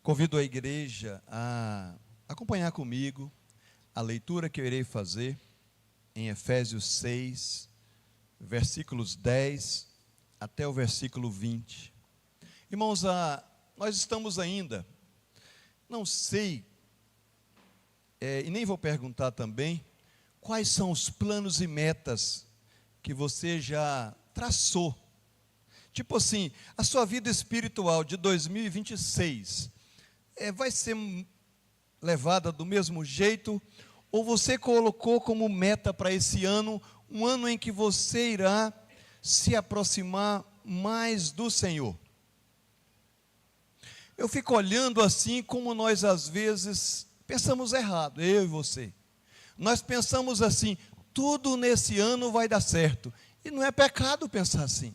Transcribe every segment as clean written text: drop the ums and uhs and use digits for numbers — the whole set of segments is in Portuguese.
Convido a igreja a acompanhar comigo a leitura que eu irei fazer em Efésios 6, versículos 10 até o versículo 20. Irmãos, nós estamos ainda, não sei, e nem vou perguntar também, quais são os planos e metas que você já traçou. Tipo assim, a sua vida espiritual de 2026 vai ser levada do mesmo jeito, ou você colocou como meta para esse ano, um ano em que você irá se aproximar mais do Senhor? Eu fico olhando assim como nós às vezes pensamos errado, eu e você. Nós pensamos assim, tudo nesse ano vai dar certo, e não é pecado pensar assim.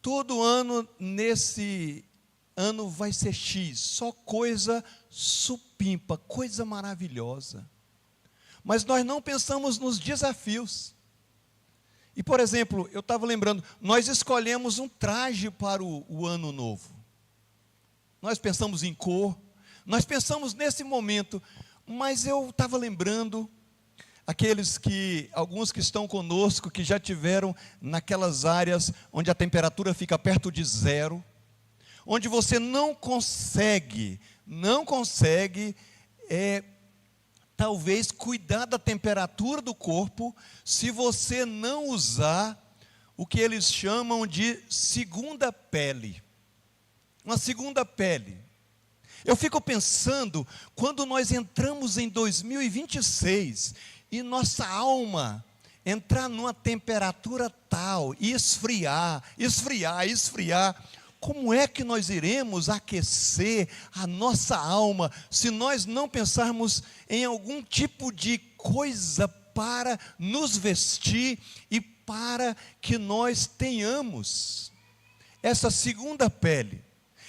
Todo ano nesse ano vai ser X, só coisa supimpa, coisa maravilhosa. Mas nós não pensamos nos desafios. E, por exemplo, eu estava lembrando, nós escolhemos um traje para o ano novo. Nós pensamos em cor, nós pensamos nesse momento, mas eu estava lembrando alguns que estão conosco, que já tiveram naquelas áreas onde a temperatura fica perto de zero, onde você não consegue, talvez cuidar da temperatura do corpo, se você não usar o que eles chamam de segunda pele. Uma segunda pele. Eu fico pensando, quando nós entramos em 2026 e nossa alma entrar numa temperatura tal e esfriar, como é que nós iremos aquecer a nossa alma se nós não pensarmos em algum tipo de coisa para nos vestir e para que nós tenhamos essa segunda pele,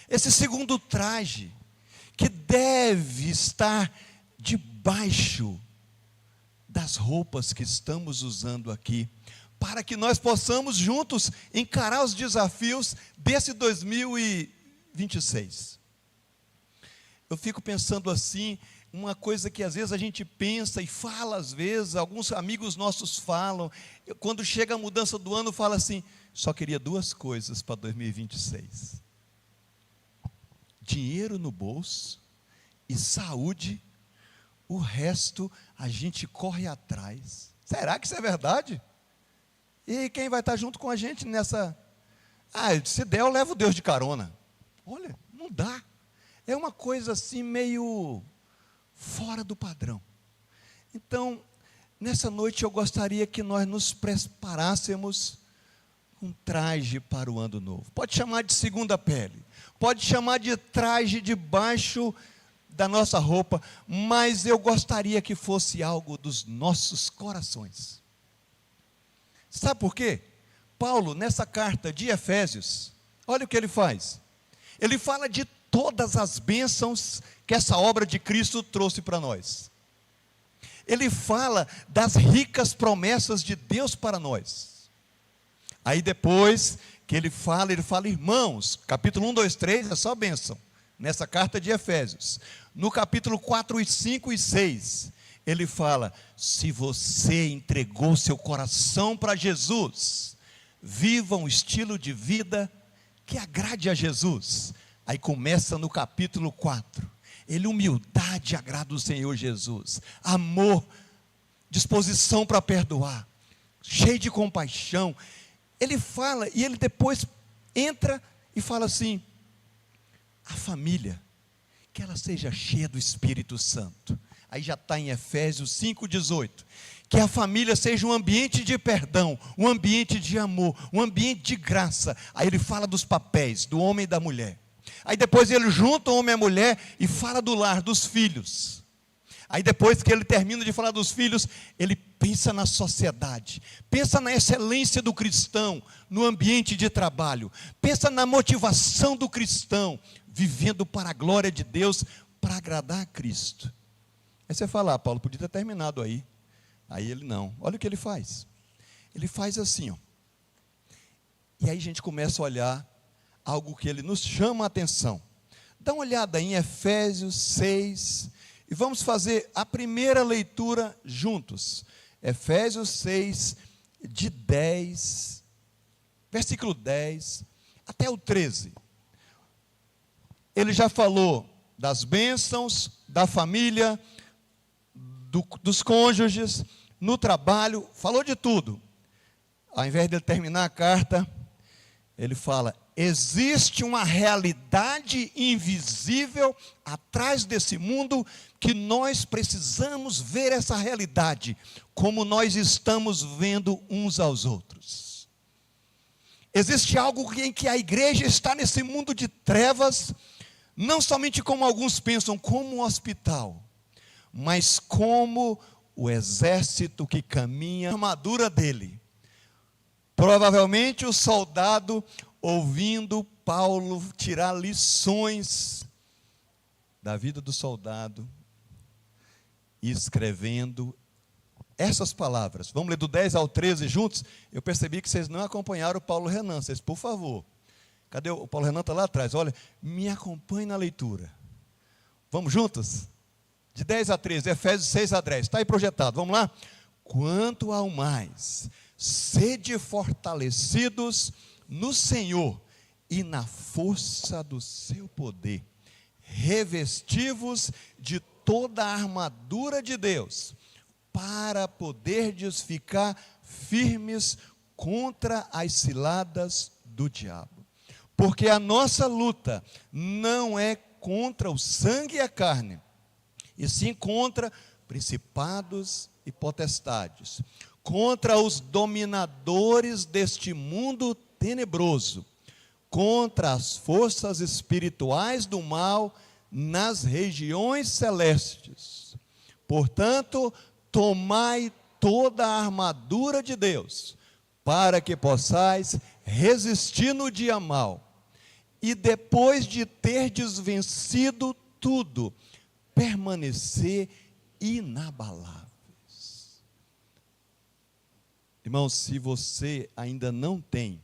esse segundo traje, que deve estar debaixo das roupas que estamos usando aqui, para que nós possamos juntos encarar os desafios desse 2026. Eu fico pensando assim, uma coisa que às vezes a gente pensa e fala às vezes, alguns amigos nossos falam, quando chega a mudança do ano, fala assim, só queria duas coisas para 2026. Dinheiro no bolso e saúde, o resto a gente corre atrás. Será que isso é verdade? E quem vai estar junto com a gente nessa? Se der, eu levo Deus de carona. Olha, não dá. É uma coisa assim meio fora do padrão. Então, nessa noite eu gostaria que nós nos preparássemos um traje para o ano novo. Pode chamar de segunda pele. Pode chamar de traje debaixo da nossa roupa, mas eu gostaria que fosse algo dos nossos corações. Sabe por quê? Paulo, nessa carta de Efésios, olha o que ele faz. Ele fala de todas as bênçãos que essa obra de Cristo trouxe para nós. Ele fala das ricas promessas de Deus para nós. Aí depois que ele fala, irmãos, capítulo 1, 2, 3 é só bênção, nessa carta de Efésios. No capítulo 4, 5 e 6, ele fala, se você entregou seu coração para Jesus, viva um estilo de vida que agrade a Jesus. Aí começa no capítulo 4, humildade agrada o Senhor Jesus, amor, disposição para perdoar, cheio de compaixão. Ele fala, e ele depois entra e fala assim, a família, que ela seja cheia do Espírito Santo. Aí já está em Efésios 5,18, que a família seja um ambiente de perdão, um ambiente de amor, um ambiente de graça. Aí ele fala dos papéis, do homem e da mulher. Aí depois ele junta o homem e a mulher e fala do lar, dos filhos. Aí depois que ele termina de falar dos filhos, ele pensa na sociedade, pensa na excelência do cristão, no ambiente de trabalho, pensa na motivação do cristão, vivendo para a glória de Deus, para agradar a Cristo. Aí você fala, Paulo, podia ter terminado aí. Aí ele não, olha o que ele faz. Ele faz assim, ó. E aí a gente começa a olhar algo que ele nos chama a atenção. Dá uma olhada em Efésios 6 e vamos fazer a primeira leitura juntos. Efésios 6, de 10, versículo 10 até o 13. Ele já falou das bênçãos, da família, dos cônjuges, no trabalho, falou de tudo. Ao invés de ele terminar a carta, ele fala: existe uma realidade invisível atrás desse mundo que nós precisamos ver essa realidade, como nós estamos vendo uns aos outros. Existe algo em que a igreja está nesse mundo de trevas, não somente como alguns pensam, como um hospital, mas como o exército que caminha, a armadura dele. Provavelmente o soldado ouvindo Paulo tirar lições da vida do soldado e escrevendo essas palavras. Vamos ler do 10 ao 13 juntos? Eu percebi que vocês não acompanharam o Paulo Renan. Vocês, por favor. Cadê o Paulo Renan? Está lá atrás. Olha, me acompanhe na leitura. Vamos juntos? De 10 a 13, Efésios 6 a 10. Está aí projetado. Vamos lá? Quanto ao mais, sede fortalecidos no Senhor e na força do seu poder. Revestivos de toda a armadura de Deus, para poderdes ficar firmes contra as ciladas do diabo. Porque a nossa luta não é contra o sangue e a carne, e sim contra principados e potestades, contra os dominadores deste mundo tenebroso, contra as forças espirituais do mal nas regiões celestes. Portanto, tomai toda a armadura de Deus, para que possais resistir no dia mau, e depois de terdes vencido tudo, permanecer inabaláveis. Irmãos, se você ainda não tem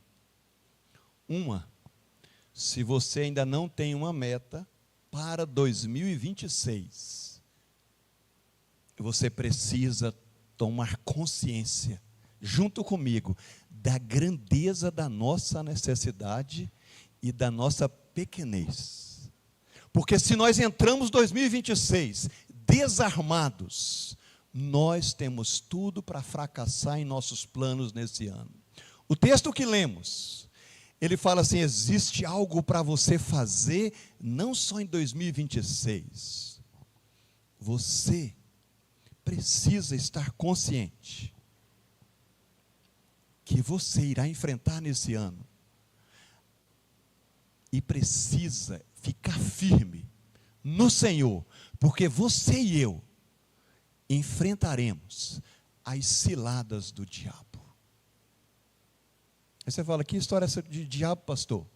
uma meta para 2026, você precisa tomar consciência, junto comigo, da grandeza da nossa necessidade e da nossa pequenez. Porque se nós entramos 2026 desarmados, nós temos tudo para fracassar em nossos planos nesse ano. O texto que lemos, ele fala assim: existe algo para você fazer, não só em 2026. Você precisa estar consciente que você irá enfrentar nesse ano, e precisa ficar firme no Senhor, porque você e eu enfrentaremos as ciladas do diabo. Aí você fala: que história é essa de diabo, pastor?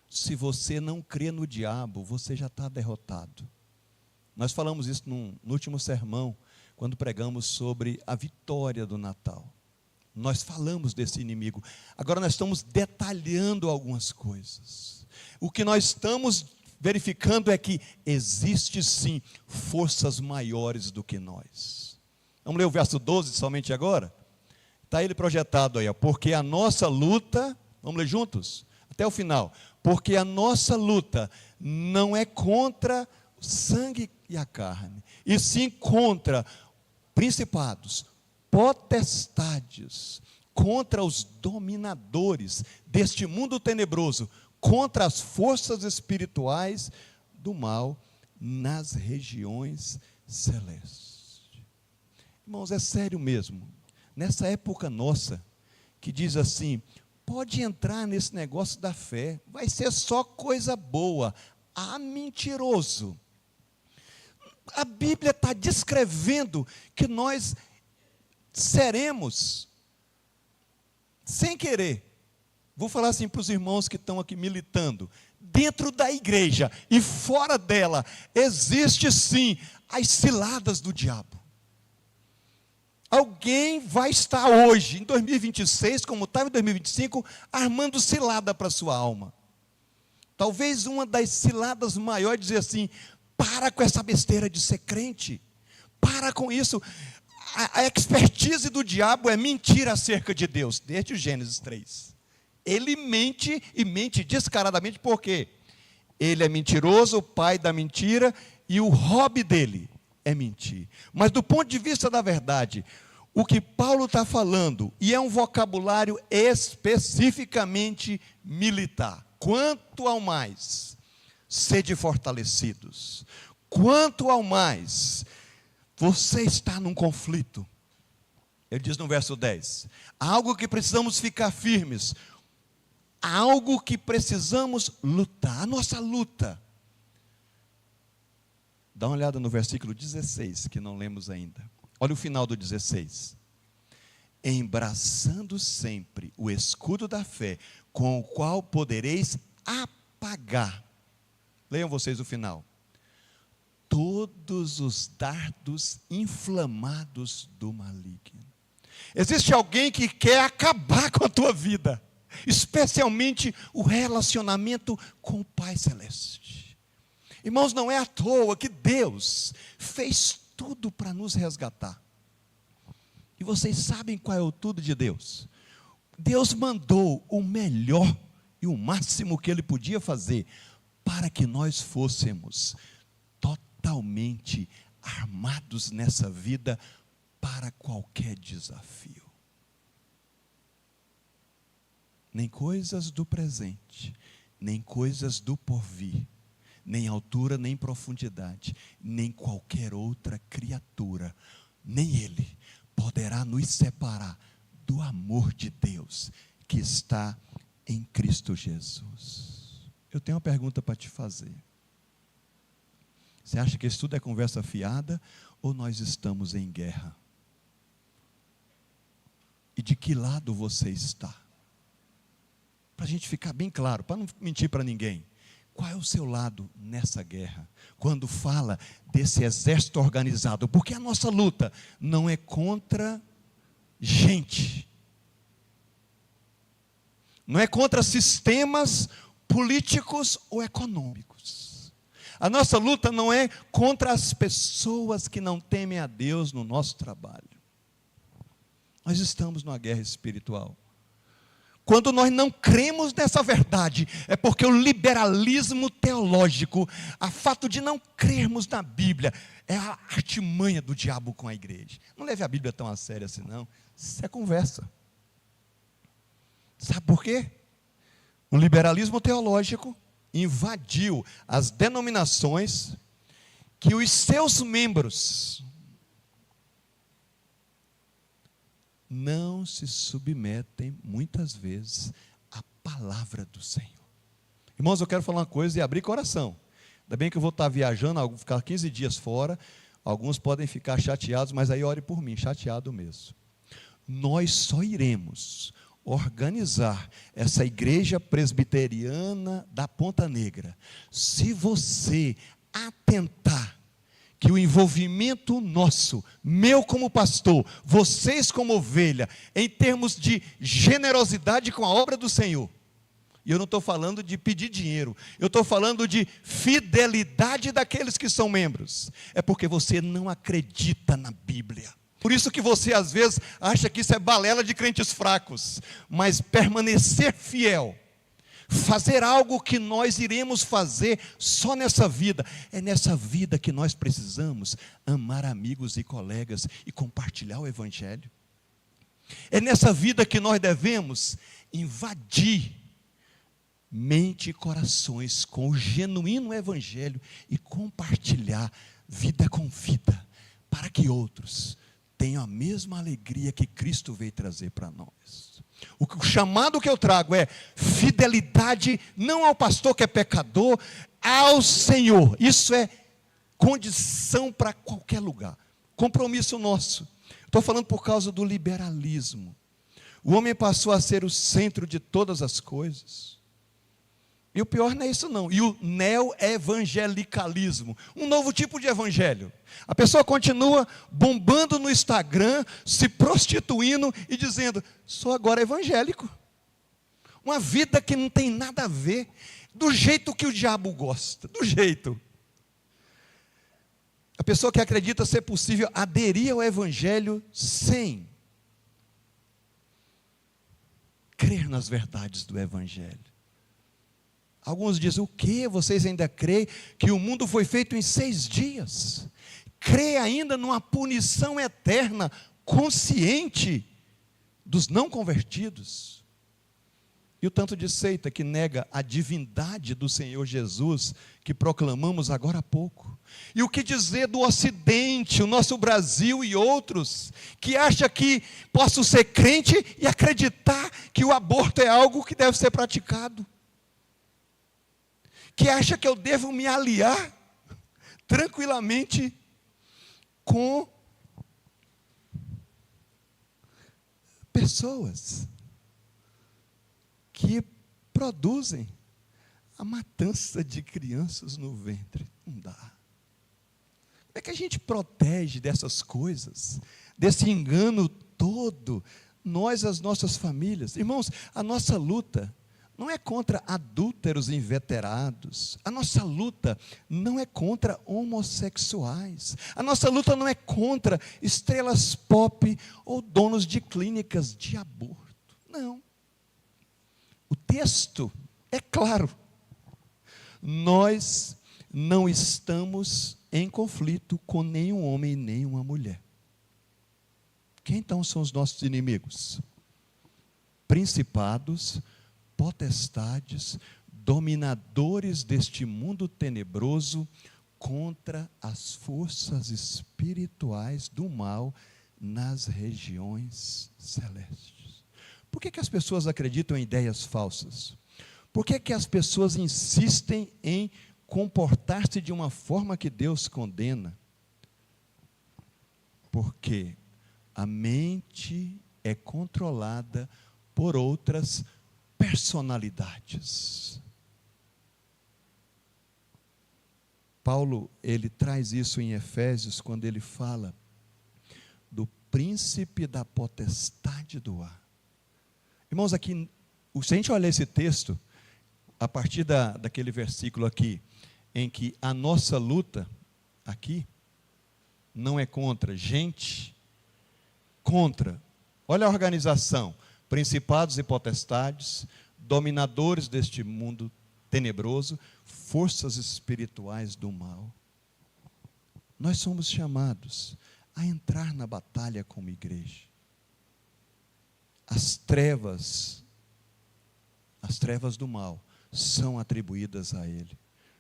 Se você não crê no diabo, você já está derrotado. Nós falamos isso no último sermão, quando pregamos sobre a vitória do Natal. Nós falamos desse inimigo. Agora nós estamos detalhando algumas coisas. O que nós estamos verificando é que existe sim forças maiores do que nós. Vamos ler o verso 12 somente agora? Está ele projetado aí, ó. Porque a nossa luta, vamos ler juntos? Até o final. Porque a nossa luta não é contra o sangue e a carne, e sim contra principados, potestades, contra os dominadores deste mundo tenebroso, contra as forças espirituais do mal nas regiões celestes. Irmãos, é sério mesmo, nessa época nossa, que diz assim: pode entrar nesse negócio da fé, vai ser só coisa boa. Ah, mentiroso. A Bíblia está descrevendo que nós seremos, sem querer, vou falar assim para os irmãos que estão aqui militando, dentro da igreja e fora dela, existe sim as ciladas do diabo. Alguém vai estar hoje, em 2026, como estava em 2025, armando cilada para a sua alma. Talvez uma das ciladas maiores é dizer assim: para com essa besteira de ser crente, para com isso. A expertise do diabo é mentir acerca de Deus, desde o Gênesis 3. Ele mente e mente descaradamente, por quê? Ele é mentiroso, o pai da mentira, e o hobby dele é mentir. Mas do ponto de vista da verdade, o que Paulo está falando, e é um vocabulário especificamente militar: quanto ao mais, sede fortalecidos. Quanto ao mais, você está num conflito. Ele diz no verso 10, algo que precisamos ficar firmes, algo que precisamos lutar, a nossa luta. Dá uma olhada no versículo 16, que não lemos ainda. Olha o final do 16. Embraçando sempre o escudo da fé, com o qual podereis apagar. Leiam vocês o final. Todos os dardos inflamados do maligno. Existe alguém que quer acabar com a tua vida, especialmente o relacionamento com o Pai Celeste. Irmãos, não é à toa que Deus fez tudo para nos resgatar. E vocês sabem qual é o tudo de Deus? Deus mandou o melhor e o máximo que Ele podia fazer para que nós fôssemos totalmente armados nessa vida para qualquer desafio. Nem coisas do presente, nem coisas do porvir, nem altura, nem profundidade, nem qualquer outra criatura, nem Ele poderá nos separar do amor de Deus que está em Cristo Jesus. Eu tenho uma pergunta para te fazer. Você acha que isso tudo é conversa fiada ou nós estamos em guerra? E de que lado você está? Para a gente ficar bem claro, para não mentir para ninguém. Qual é o seu lado nessa guerra? Quando fala desse exército organizado, porque a nossa luta não é contra gente, não é contra sistemas políticos ou econômicos. A nossa luta não é contra as pessoas que não temem a Deus no nosso trabalho. Nós estamos numa guerra espiritual. Quando nós não cremos nessa verdade, é porque o liberalismo teológico, a fato de não crermos na Bíblia, é a artimanha do diabo com a igreja. Não leve a Bíblia tão a sério assim, não. Isso é conversa. Sabe por quê? O liberalismo teológico invadiu as denominações que os seus membros não se submetem muitas vezes à palavra do Senhor. Irmãos, eu quero falar uma coisa e abrir coração. Ainda bem que eu vou estar viajando, vou ficar 15 dias fora. Alguns podem ficar chateados, mas aí ore por mim, chateado mesmo. Nós só iremos organizar essa igreja presbiteriana da Ponta Negra se você atentar que o envolvimento nosso, meu como pastor, vocês como ovelha, em termos de generosidade com a obra do Senhor. E eu não estou falando de pedir dinheiro, eu estou falando de fidelidade daqueles que são membros. É porque você não acredita na Bíblia. Por isso que você às vezes acha que isso é balela de crentes fracos. Mas permanecer fiel, fazer algo que nós iremos fazer só nessa vida. É nessa vida que nós precisamos amar amigos e colegas e compartilhar o Evangelho. É nessa vida que nós devemos invadir mente e corações com o genuíno Evangelho e compartilhar vida com vida, para que outros tenham a mesma alegria que Cristo veio trazer para nós. O chamado que eu trago é fidelidade, não ao pastor que é pecador, ao Senhor. Isso é condição para qualquer lugar, compromisso nosso. Estou falando por causa do liberalismo. O homem passou a ser o centro de todas as coisas. E o pior não é isso não, e o neo-evangelicalismo, um novo tipo de evangelho. A pessoa continua bombando no Instagram, se prostituindo e dizendo, sou agora evangélico. uma vida que não tem nada a ver, do jeito que o diabo gosta, do jeito. A pessoa que acredita ser possível aderir ao Evangelho sem crer nas verdades do Evangelho. Alguns dizem, o que? Vocês ainda creem que o mundo foi feito em 6 dias? Crê ainda numa punição eterna, consciente dos não convertidos? E o tanto de seita que nega a divindade do Senhor Jesus, que proclamamos agora há pouco. E o que dizer do Ocidente, o nosso Brasil e outros, que acha que posso ser crente e acreditar que o aborto é algo que deve ser praticado. Que acha que eu devo me aliar tranquilamente com pessoas que produzem a matança de crianças no ventre. Não dá. Como é que a gente protege dessas coisas, desse engano todo, nós, as nossas famílias? Irmãos, a nossa luta não é contra adúlteros inveterados, a nossa luta não é contra homossexuais, a nossa luta não é contra estrelas pop ou donos de clínicas de aborto, não. O texto é claro, nós não estamos em conflito com nenhum homem e nenhuma mulher. Quem então são os nossos inimigos? Principados, potestades, dominadores deste mundo tenebroso, contra as forças espirituais do mal nas regiões celestes. Por que as pessoas acreditam em ideias falsas? Por que as pessoas insistem em comportar-se de uma forma que Deus condena? Porque a mente é controlada por outras personalidades. Paulo, ele traz isso em Efésios, quando ele fala do príncipe da potestade do ar. Irmãos, aqui, se a gente olhar esse texto, a partir daquele versículo aqui, em que a nossa luta, aqui, não é contra gente, contra, olha a organização, principados e potestades, dominadores deste mundo tenebroso, forças espirituais do mal. Nós somos chamados a entrar na batalha como igreja. As trevas do mal são atribuídas a Ele.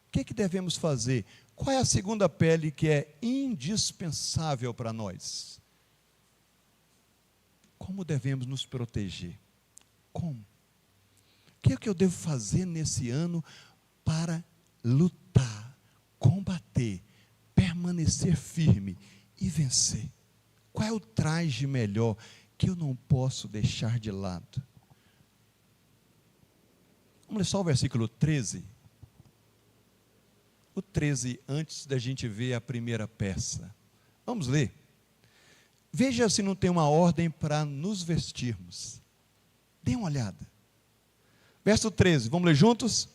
O que devemos fazer? Qual é a segunda pele que é indispensável para nós? Como devemos nos proteger? Como? O que eu devo fazer nesse ano para lutar, combater, permanecer firme e vencer? Qual é o traje melhor que eu não posso deixar de lado? Vamos ler só o versículo 13. O 13, antes da gente ver a primeira peça. Vamos ler. Veja se não tem uma ordem para nos vestirmos. Dê uma olhada. Verso 13, vamos ler juntos?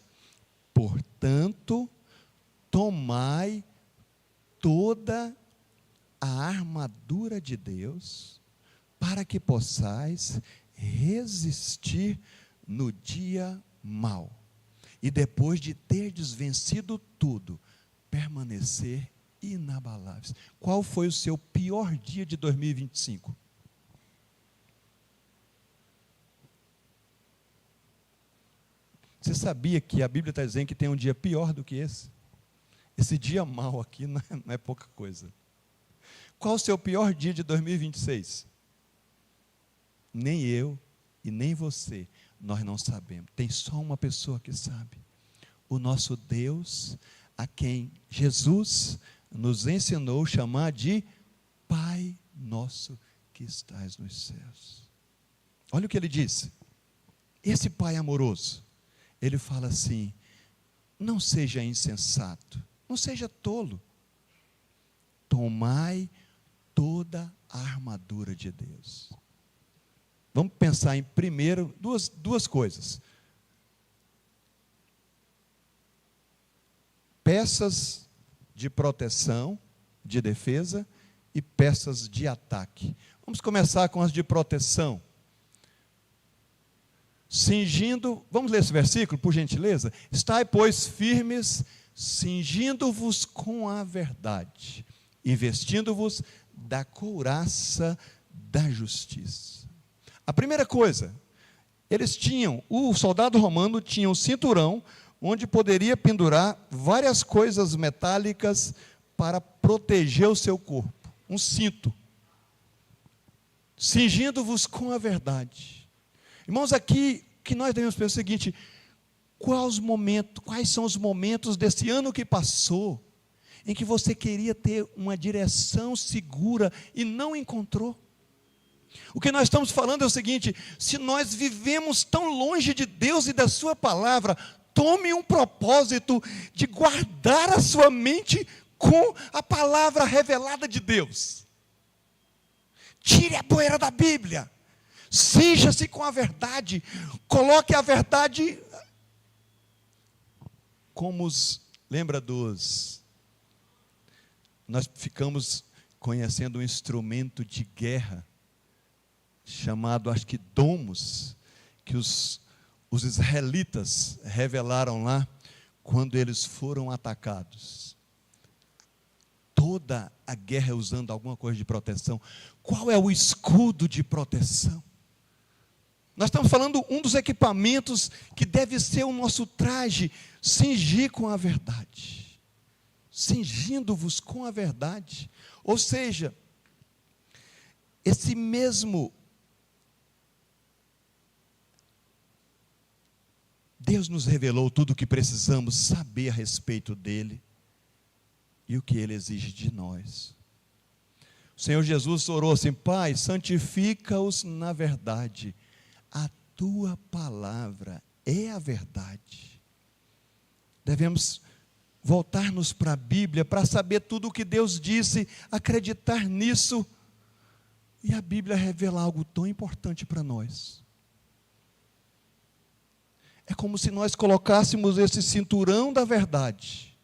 Portanto, tomai toda a armadura de Deus, para que possais resistir no dia mau. E depois de terdes vencido tudo, permanecer inabaláveis. Qual foi o seu pior dia de 2025? Você sabia que a Bíblia está dizendo que tem um dia pior do que esse? Esse dia mau aqui não é pouca coisa. Qual o seu pior dia de 2026? Nem eu e nem você, nós não sabemos. Tem só uma pessoa que sabe. O nosso Deus, a quem Jesus nos ensinou a chamar de Pai Nosso que estás nos céus. Olha o que ele disse. Esse Pai amoroso, ele fala assim: não seja insensato, não seja tolo. Tomai toda a armadura de Deus. Vamos pensar em primeiro duas coisas. peças de proteção, de defesa e peças de ataque. Vamos começar com as de proteção. Cingindo, vamos ler esse versículo, por gentileza? Estai, pois, firmes, cingindo-vos com a verdade e vestindo-vos da couraça da justiça. A primeira coisa, o soldado romano tinha um cinturão onde poderia pendurar várias coisas metálicas para proteger o seu corpo. Um cinto. Cingindo-vos com a verdade. Irmãos, aqui que nós devemos pensar o seguinte: quais são os momentos desse ano que passou, em que você queria ter uma direção segura e não encontrou? O que nós estamos falando é o seguinte: se nós vivemos tão longe de Deus e da sua palavra, tome um propósito de guardar a sua mente com a palavra revelada de Deus. Tire a poeira da Bíblia, cinja-se com a verdade, coloque a verdade como nós ficamos conhecendo um instrumento de guerra, chamado, acho que domos, que os israelitas revelaram lá, quando eles foram atacados. Toda a guerra usando alguma coisa de proteção. Qual é o escudo de proteção? Nós estamos falando um dos equipamentos que deve ser o nosso traje, cingir com a verdade. Cingindo-vos com a verdade. Ou seja, esse mesmo Deus nos revelou tudo o que precisamos saber a respeito dele e o que ele exige de nós. O Senhor Jesus orou assim: Pai, santifica-os na verdade, a tua palavra é a verdade. Devemos voltar-nos para a Bíblia para saber tudo o que Deus disse, acreditar nisso, e a Bíblia revela algo tão importante para nós. É como se nós colocássemos esse cinturão da verdade.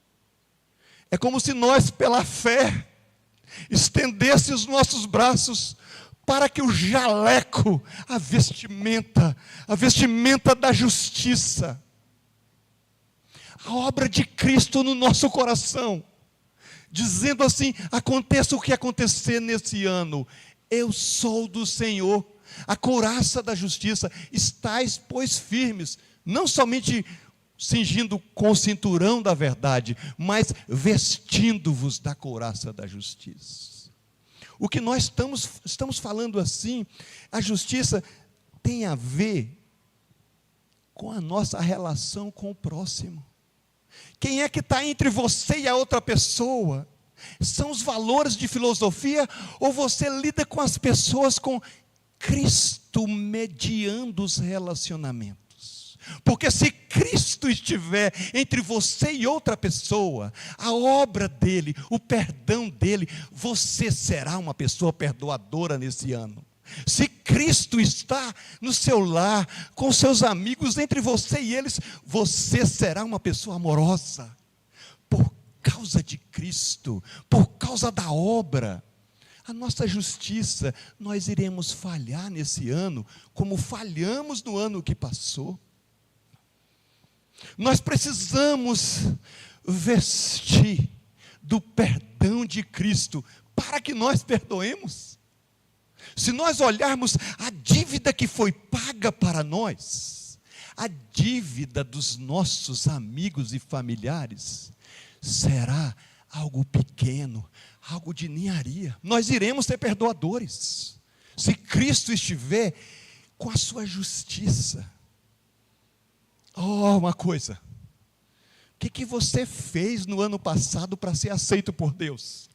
É como se nós, pela fé, estendêssemos os nossos braços para que o jaleco, a vestimenta da justiça, a obra de Cristo no nosso coração, dizendo assim: aconteça o que acontecer nesse ano, eu sou do Senhor, a couraça da justiça. Estais, pois, firmes, não somente cingindo com o cinturão da verdade, mas vestindo-vos da couraça da justiça. O que nós estamos falando assim, a justiça tem a ver com a nossa relação com o próximo. Quem é que está entre você e a outra pessoa? São os valores de filosofia, ou você lida com as pessoas com Cristo mediando os relacionamentos? Porque se Cristo estiver entre você e outra pessoa, a obra dele, o perdão dele, você será uma pessoa perdoadora nesse ano. Se Cristo está no seu lar, com seus amigos, entre você e eles, você será uma pessoa amorosa. Por causa de Cristo, por causa da obra. A nossa justiça, nós iremos falhar nesse ano, como falhamos no ano que passou. Nós precisamos vestir do perdão de Cristo, para que nós perdoemos. Se nós olharmos a dívida que foi paga para nós, a dívida dos nossos amigos e familiares, será algo pequeno, algo de ninharia. Nós iremos ser perdoadores, se Cristo estiver com a sua justiça. Oh, uma coisa, o que você fez no ano passado para ser aceito por Deus?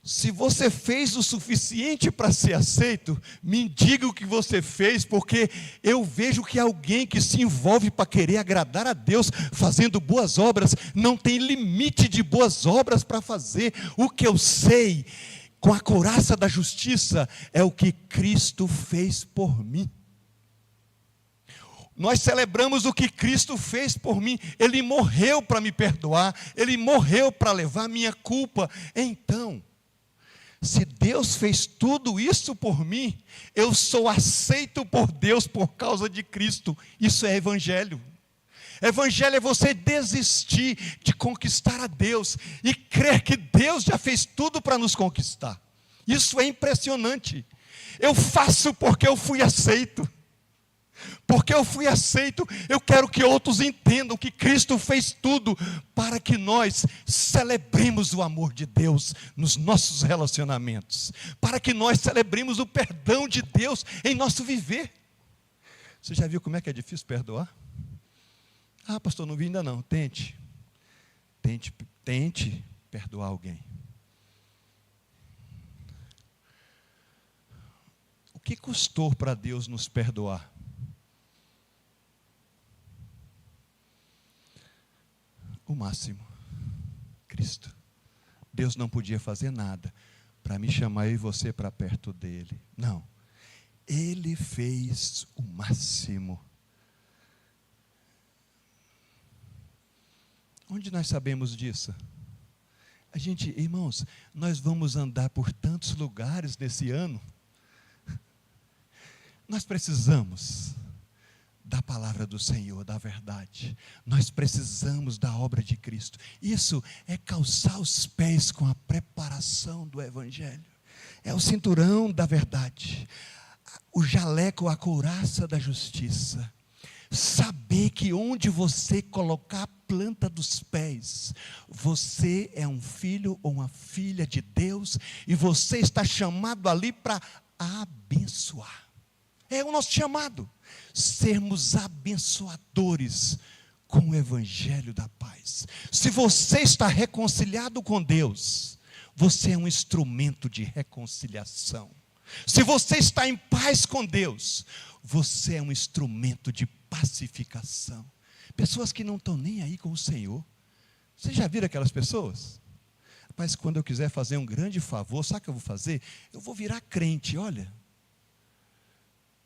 Se você fez o suficiente para ser aceito, me diga o que você fez, porque eu vejo que alguém que se envolve para querer agradar a Deus, fazendo boas obras, não tem limite de boas obras para fazer. O que eu sei, com a couraça da justiça, é o que Cristo fez por mim. nós celebramos o que Cristo fez por mim. Ele morreu para me perdoar, Ele morreu para levar minha culpa. Então, se Deus fez tudo isso por mim, eu sou aceito por Deus por causa de Cristo. Isso é evangelho. Evangelho é você desistir de conquistar a Deus e crer que Deus já fez tudo para nos conquistar. Isso é impressionante. Eu faço porque eu fui aceito. Porque eu fui aceito, eu quero que outros entendam que Cristo fez tudo para que nós celebremos o amor de Deus nos nossos relacionamentos, para que nós celebremos o perdão de Deus em nosso viver. Você já viu como é que é difícil perdoar? Ah, pastor, não vi ainda não. Tente perdoar alguém. O que custou para Deus nos perdoar? O máximo, Cristo. Deus não podia fazer nada para me chamar eu e você para perto dele. Não. Ele fez o máximo. Onde nós sabemos disso? Irmãos, nós vamos andar por tantos lugares nesse ano. Nós precisamos da palavra do Senhor, da verdade. Nós precisamos da obra de Cristo. Isso é calçar os pés com a preparação do Evangelho. É o cinturão da verdade. O jaleco, a couraça da justiça. Saber que onde você colocar a planta dos pés, você é um filho ou uma filha de Deus, e você está chamado ali para abençoar. É o nosso chamado, sermos abençoadores com o evangelho da paz. Se você está reconciliado com Deus, você é um instrumento de reconciliação. Se você está em paz com Deus, você é um instrumento de pacificação. Pessoas que não estão nem aí com o Senhor. Vocês já viram aquelas pessoas? Mas quando eu quiser fazer um grande favor, sabe o que eu vou fazer? Eu vou virar crente, olha.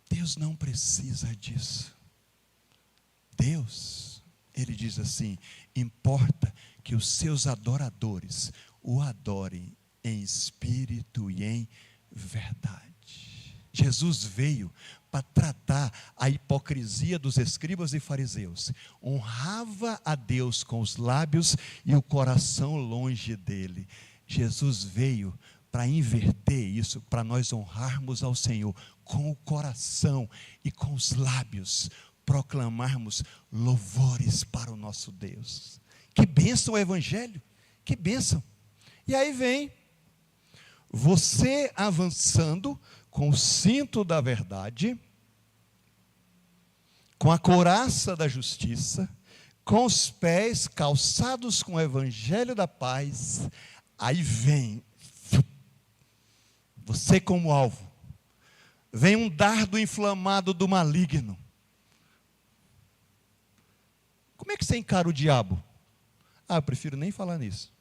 Deus não precisa disso. Deus, Ele diz assim, importa que os seus adoradores o adorem em espírito e em verdade. Jesus veio para tratar a hipocrisia dos escribas e fariseus. Honrava a Deus com os lábios e o coração longe dele. Jesus veio para inverter isso, para nós honrarmos ao Senhor com o coração e com os lábios, proclamarmos louvores para o nosso Deus. Que bênção o Evangelho, que bênção. E aí vem você avançando com o cinto da verdade, com a couraça da justiça, com os pés calçados com o Evangelho da paz. Aí vem você como alvo, vem um dardo inflamado do maligno. Como é que você encara o diabo? Eu prefiro nem falar nisso,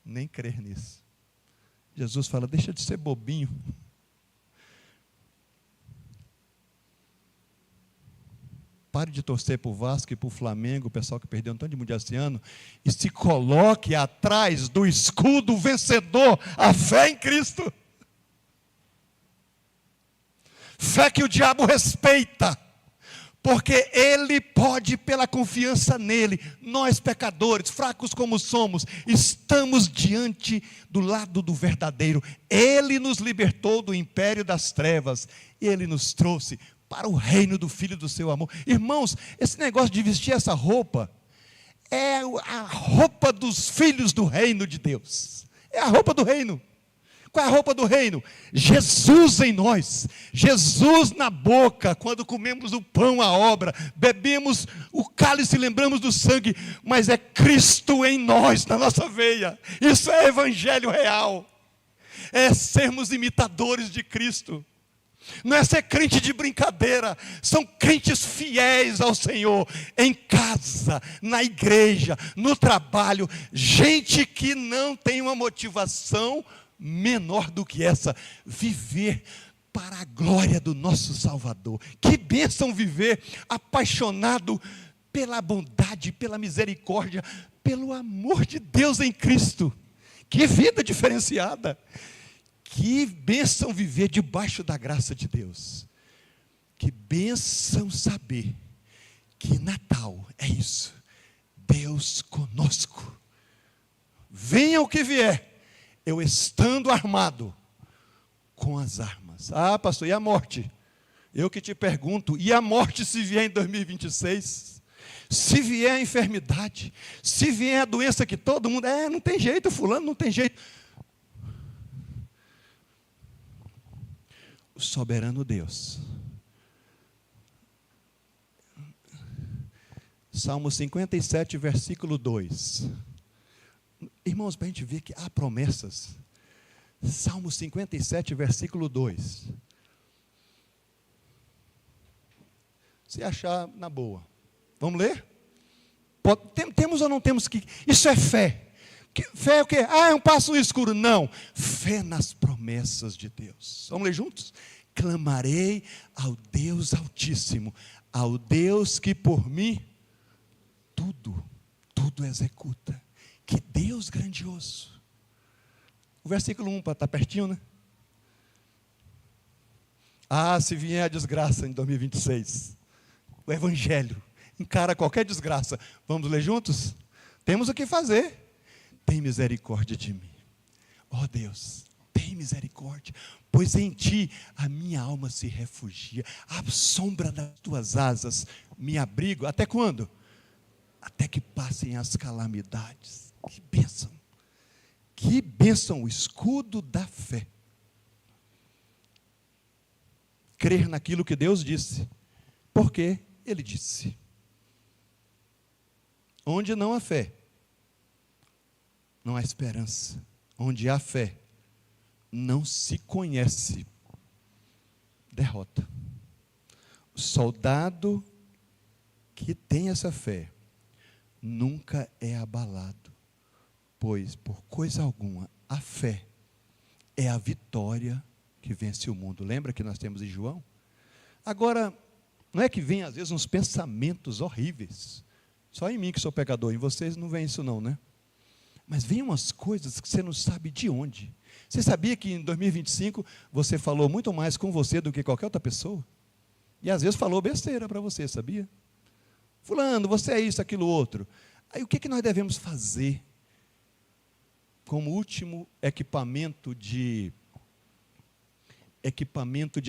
nem crer nisso. Jesus fala, deixa de ser bobinho. Pare de torcer para o Vasco e para o Flamengo, o pessoal que perdeu um tanto de mundial esse ano, e se coloque atrás do escudo vencedor, a fé em Cristo. Fé que o diabo respeita, porque ele pode, pela confiança nele, nós pecadores, fracos como somos, estamos diante do lado do verdadeiro. Ele nos libertou do império das trevas, ele nos trouxe para o reino do Filho do seu amor. Irmãos, esse negócio de vestir essa roupa, é a roupa dos filhos do reino de Deus, é a roupa do reino. Qual é a roupa do reino? Jesus em nós, Jesus na boca, quando comemos o pão à obra, bebemos o cálice e lembramos do sangue, mas é Cristo em nós, na nossa veia. Isso é evangelho real, é sermos imitadores de Cristo. Não é ser crente de brincadeira, são crentes fiéis ao Senhor, em casa, na igreja, no trabalho, gente que não tem uma motivação menor do que essa, viver para a glória do nosso Salvador. Que bênção viver apaixonado pela bondade, pela misericórdia, pelo amor de Deus em Cristo. Que vida diferenciada. Que bênção viver debaixo da graça de Deus. Que bênção saber que Natal é isso. Deus conosco. Venha o que vier, eu estando armado com as armas. Ah, pastor, e a morte? Eu que te pergunto, e a morte se vier em 2026? Se vier a enfermidade, se vier a doença que todo mundo, não tem jeito, fulano, não tem jeito. O soberano Deus. Salmo 57, versículo 2. Irmãos, para a gente ver que há promessas. Salmo 57, versículo 2. Se achar, na boa. Vamos ler? Temos ou não temos que... Isso é fé. Fé é o quê? É um passo no escuro. Não. Fé nas promessas de Deus. Vamos ler juntos? Clamarei ao Deus Altíssimo, ao Deus que por mim tudo executa. Que Deus grandioso. O versículo 1 está pertinho, né? Ah, se vier a desgraça em 2026. O Evangelho encara qualquer desgraça. Vamos ler juntos? Temos o que fazer. Tem misericórdia de mim. Ó Deus, tem misericórdia. Pois em ti a minha alma se refugia. À sombra das tuas asas me abrigo. Até quando? Até que passem as calamidades. Que bênção. Que bênção, o escudo da fé. Crer naquilo que Deus disse. Porque Ele disse. Onde não há fé, não há esperança. Onde há fé, não se conhece derrota. O soldado que tem essa fé nunca é abalado, pois por coisa alguma a fé é a vitória que vence o mundo. Lembra que nós temos em João? Agora, não é que vem às vezes uns pensamentos horríveis, só em mim que sou pecador, em vocês não vem isso não, né? Mas vem umas coisas que você não sabe de onde. Você sabia que em 2025 você falou muito mais com você do que qualquer outra pessoa? E às vezes falou besteira para você, sabia? Fulano, você é isso, aquilo, outro. Aí o que nós devemos fazer como último equipamento de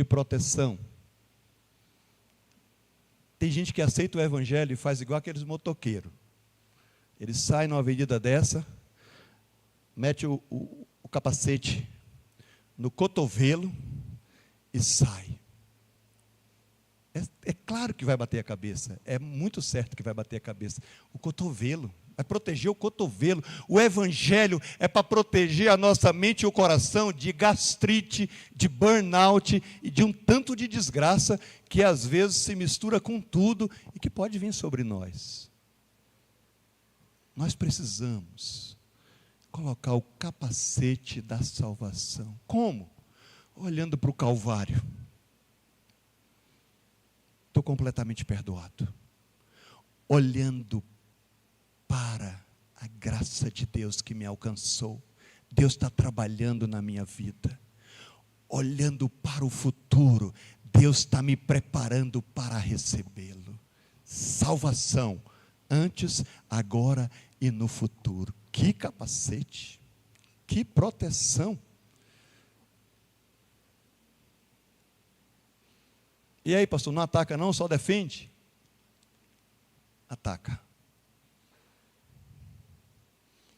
proteção? Tem gente que aceita o Evangelho e faz igual aqueles motoqueiros. Ele sai numa avenida dessa, mete o capacete no cotovelo e sai. É claro que vai bater a cabeça, é muito certo que vai bater a cabeça. O cotovelo, vai proteger o cotovelo. O Evangelho é para proteger a nossa mente e o coração de gastrite, de burnout e de um tanto de desgraça que às vezes se mistura com tudo e que pode vir sobre nós. Nós precisamos colocar o capacete da salvação. Como? Olhando para o Calvário. Estou completamente perdoado. Olhando para a graça de Deus que me alcançou. Deus está trabalhando na minha vida. Olhando para o futuro, Deus está me preparando para recebê-lo. Salvação, antes, agora e no futuro. Que capacete, que proteção. E aí, pastor, não ataca não, só defende? Ataca.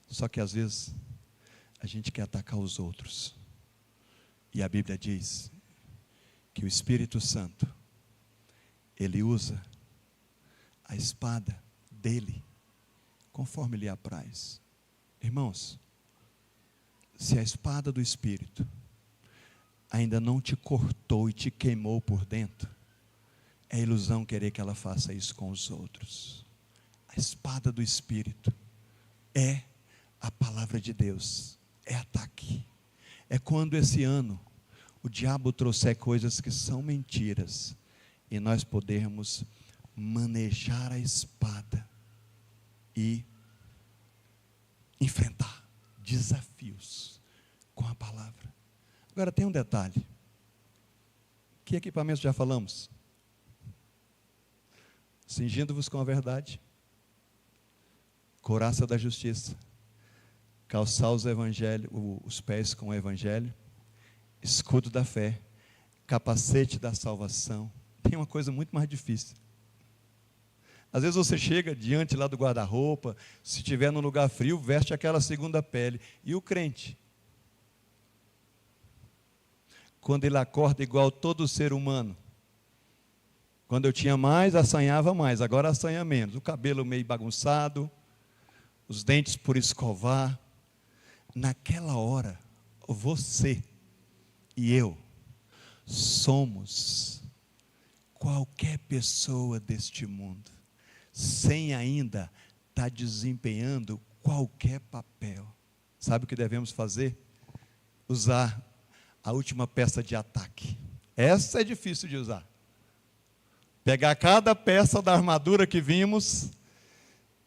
Só que às vezes a gente quer atacar os outros. E a Bíblia diz que o Espírito Santo, ele usa a espada dele conforme lhe apraz. Irmãos, se a espada do Espírito ainda não te cortou e te queimou por dentro, é ilusão querer que ela faça isso com os outros. A espada do Espírito é a palavra de Deus, é ataque. É quando esse ano o diabo trouxer coisas que são mentiras, e nós podermos manejar a espada e enfrentar desafios com a palavra. Agora tem um detalhe. Que equipamentos já falamos? Cingindo-vos com a verdade, couraça da justiça, calçar os pés com o evangelho, escudo da fé, capacete da salvação. Tem uma coisa muito mais difícil. Às vezes você chega diante lá do guarda-roupa, se estiver num lugar frio, veste aquela segunda pele. E o crente? Quando ele acorda igual todo ser humano. Quando eu tinha mais, assanhava mais, agora assanha menos. O cabelo meio bagunçado, os dentes por escovar. Naquela hora, você e eu somos qualquer pessoa deste mundo, sem ainda estar desempenhando qualquer papel. Sabe o que devemos fazer? Usar a última peça de ataque. Essa é difícil de usar. Pegar cada peça da armadura que vimos,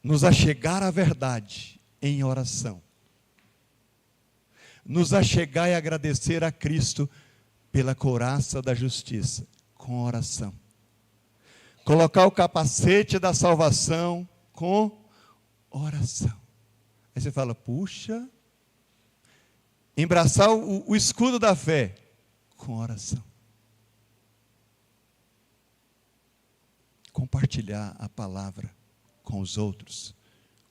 nos achegar à verdade em oração. Nos achegar e agradecer a Cristo pela couraça da justiça, com oração. Colocar o capacete da salvação com oração. Aí você fala, puxa, embraçar o escudo da fé com oração. Compartilhar a palavra com os outros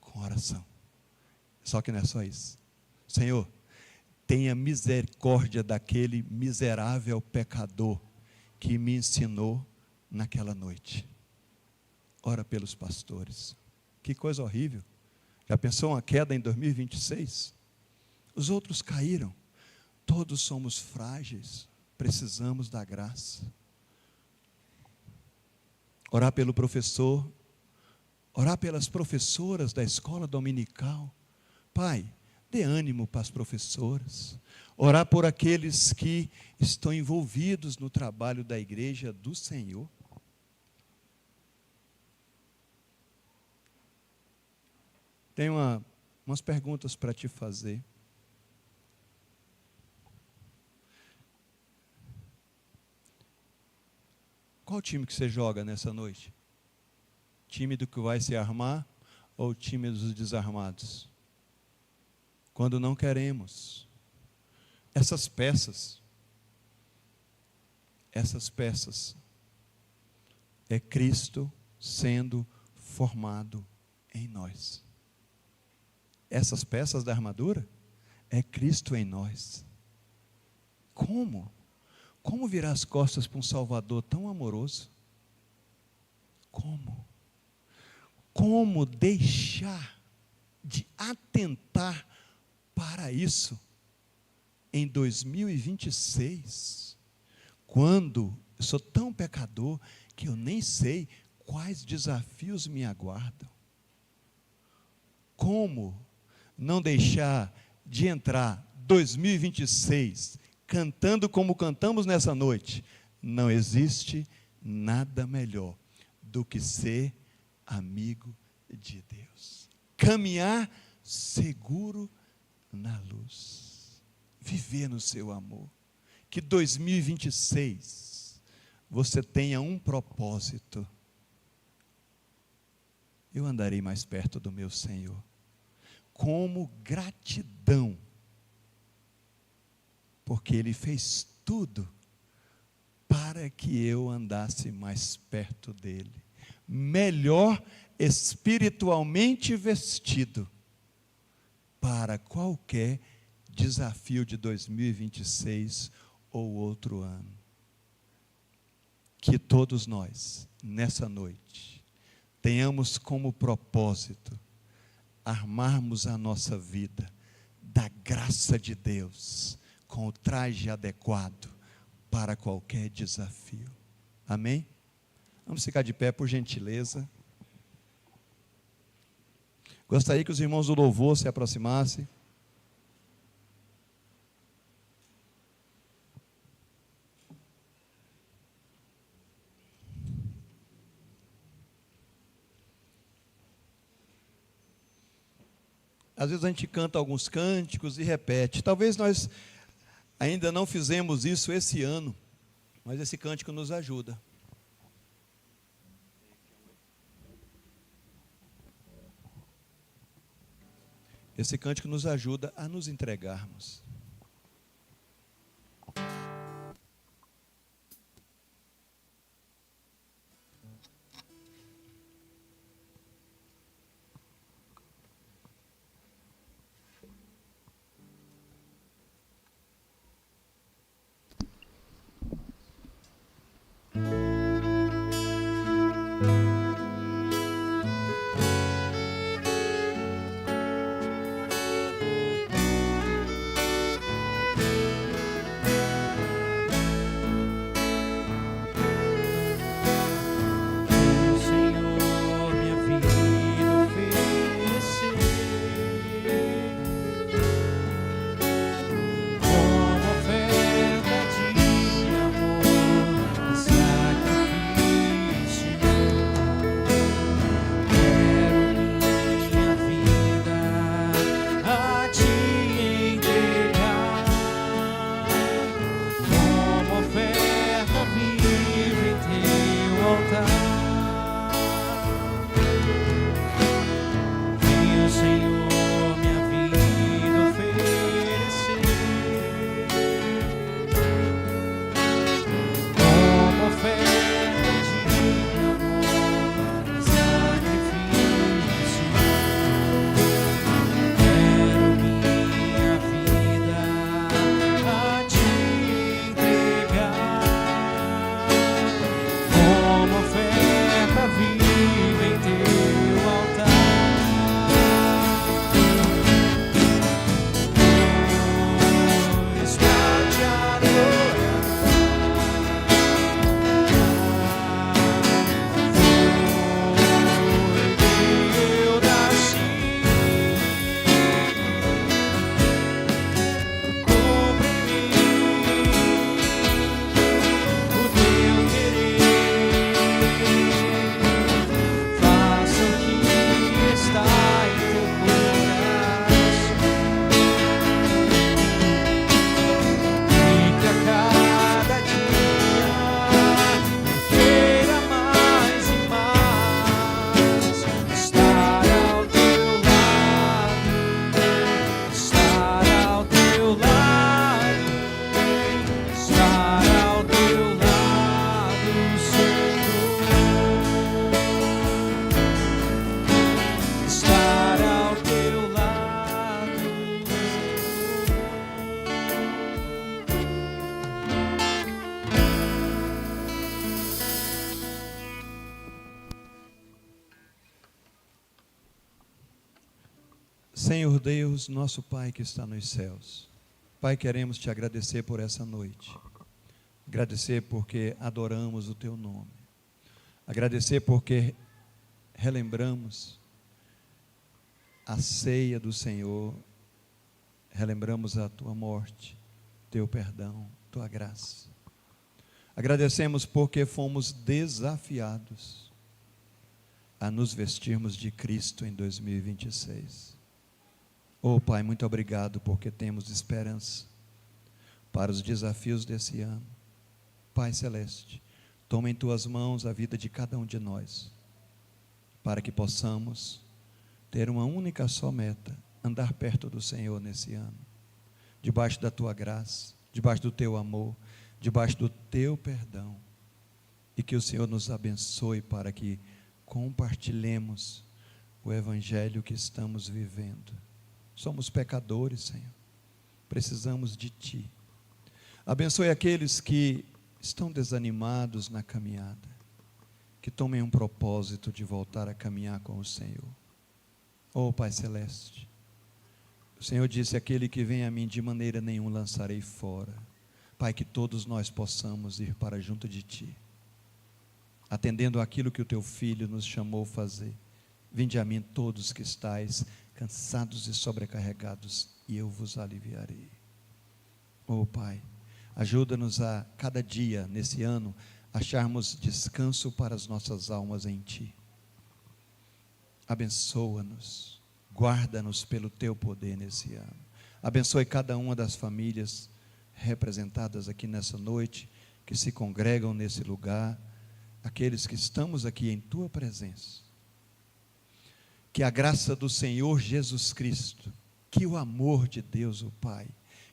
com oração. Só que não é só isso. Senhor, tenha misericórdia daquele miserável pecador que me ensinou naquela noite. Ora pelos pastores. Que coisa horrível. Já pensou uma queda em 2026? Os outros caíram. Todos somos frágeis. Precisamos da graça. Orar pelo professor. Orar pelas professoras da escola dominical. Pai, dê ânimo para as professoras. Orar por aqueles que estão envolvidos no trabalho da igreja do Senhor. Tenho umas perguntas para te fazer. Qual time que você joga nessa noite? Time do que vai se armar ou time dos desarmados? Quando não queremos. Essas peças é Cristo sendo formado em nós. Essas peças da armadura é Cristo em nós. Como? Como virar as costas para um Salvador tão amoroso? Como? Como deixar de atentar para isso em 2026, quando eu sou tão pecador que eu nem sei quais desafios me aguardam? Como não deixar de entrar 2026 cantando como cantamos nessa noite? Não existe nada melhor do que ser amigo de Deus. Caminhar seguro na luz. Viver no seu amor. Que 2026 você tenha um propósito. Eu andarei mais perto do meu Senhor. Como gratidão, porque Ele fez tudo para que eu andasse mais perto dEle, melhor espiritualmente vestido, para qualquer desafio de 2026 ou outro ano. Que todos nós, nessa noite, tenhamos como propósito armarmos a nossa vida da graça de Deus, com o traje adequado para qualquer desafio. Amém? Vamos ficar de pé, por gentileza. Gostaria que os irmãos do louvor se aproximassem. Às vezes a gente canta alguns cânticos e repete. Talvez nós ainda não fizemos isso esse ano, mas esse cântico nos ajuda. Esse cântico nos ajuda a nos entregarmos. Senhor Deus, nosso Pai que está nos céus, Pai, queremos te agradecer por essa noite, agradecer porque adoramos o teu nome, agradecer porque relembramos a ceia do Senhor, relembramos a tua morte, teu perdão, tua graça. Agradecemos porque fomos desafiados a nos vestirmos de Cristo em 2026. Oh Pai, muito obrigado porque temos esperança para os desafios desse ano. Pai Celeste, toma em tuas mãos a vida de cada um de nós, para que possamos ter uma única só meta, andar perto do Senhor nesse ano, debaixo da tua graça, debaixo do teu amor, debaixo do teu perdão, e que o Senhor nos abençoe para que compartilhemos o evangelho que estamos vivendo. Somos pecadores, Senhor, precisamos de Ti. Abençoe aqueles que estão desanimados na caminhada, que tomem um propósito de voltar a caminhar com o Senhor. Oh Pai Celeste, o Senhor disse: aquele que vem a mim de maneira nenhuma lançarei fora. Pai, que todos nós possamos ir para junto de Ti, atendendo àquilo que o Teu Filho nos chamou a fazer. Vinde a mim todos que estáis cansados e sobrecarregados, e eu vos aliviarei. Oh Pai, ajuda-nos a cada dia nesse ano acharmos descanso para as nossas almas em Ti. Abençoa-nos, Guarda-nos pelo teu poder nesse ano. Abençoe cada uma das famílias representadas aqui nessa noite, que se congregam nesse lugar, aqueles que estamos aqui em tua presença. Que a graça do Senhor Jesus Cristo, que o amor de Deus o Pai,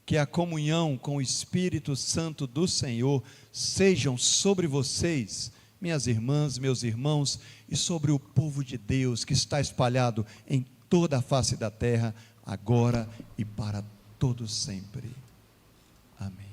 que a comunhão com o Espírito Santo do Senhor sejam sobre vocês, minhas irmãs, meus irmãos, e sobre o povo de Deus que está espalhado em toda a face da terra, agora e para todos sempre. Amém.